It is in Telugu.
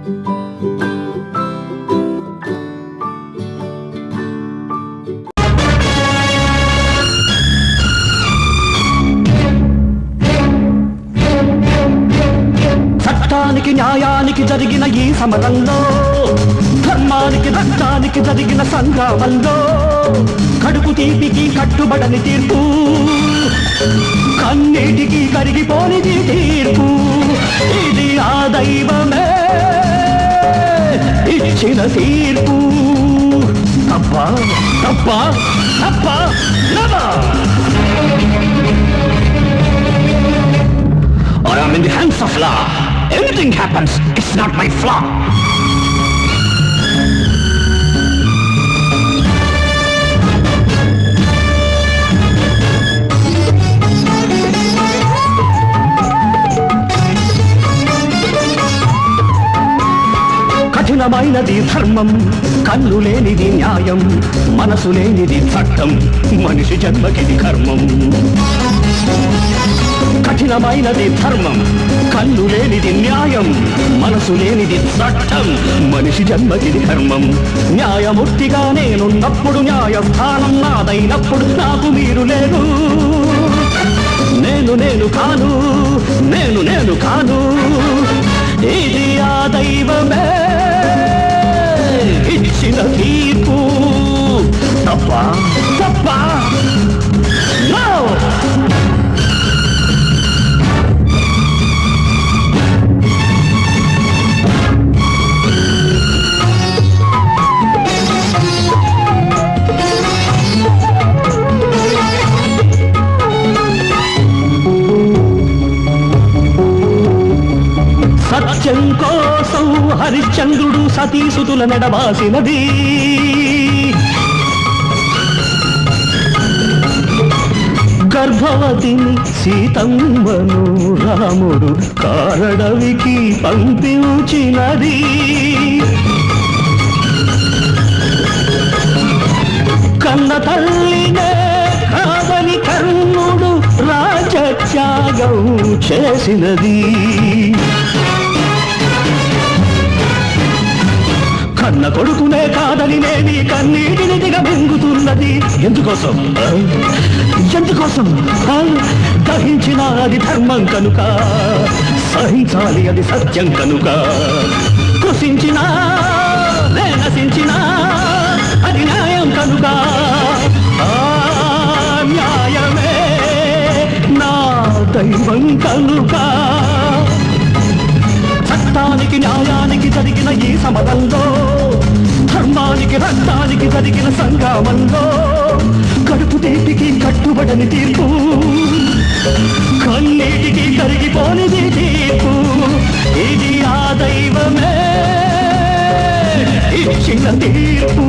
చట్టానికి న్యాయానికి జరిగిన ఈ సమరంలో, ధర్మానికి రక్తానికి జరిగిన సంగ్రామంలో, కడుపు తీపికి కట్టుబడని తీర్పు, కన్నీటికి కరిగిపోనిది తీర్పు. ఇది ఆ దైవమే ఇచ్చిన తీర్పు. తప్ప తప్ప తప్ప or I'm in the hands of law. Anything happens, it's not my flaw. కఠినమైనది ధర్మం, కన్ను లేనిది న్యాయం, మనసు లేనిది చట్టం, మనిషి జన్మకిది కర్మం. కఠినమైనది ధర్మం, కన్ను లేనిది న్యాయం, మనసు లేనిది చట్టం, మనిషి జన్మకిది కర్మం. న్యాయమూర్తిగా నేనున్నప్పుడు, న్యాయస్థానం నాదైనప్పుడు నాకు మీరు లేరు. నేను కాను, నేను కాను. ఇది ఆ దైవమే ఇచ్చిన తీర్పు. తప్ప తప్ప నో. సత్యం కోసం హరిశ్చంద్రుడు సతీసుతుల నెడబాసినది. గర్భవతిని సీతమ్మను రాముడు కారడవికి పంపించినది. కన్న తల్లినే కాదని కర్ణుడు రాజత్యాగం చేసినది. కన్న కొడుకునే కాదని నేని కన్నీటిని దిగమింగుతున్నది. ఎందుకోసం ఎందుకోసం? దహించిన అది ధర్మం కనుక, సహించాలి అది సత్యం కనుక. కృషించినా నశించినా అది న్యాయం కనుక. న్యాయమే నా దైవం కనుక. చట్టానికి న్యాయానికి జరిగిన ఈ సమరంలో, ధర్మానికి రక్తానికి జరిగిన సంగ్రామంలో, కడుపు తీపికి కట్టుబడని తీర్పు, కన్నీటికి కరిగిపోనిది తీర్పు. ఇది ఆ దైవమే ఇచ్చిన తీర్పు.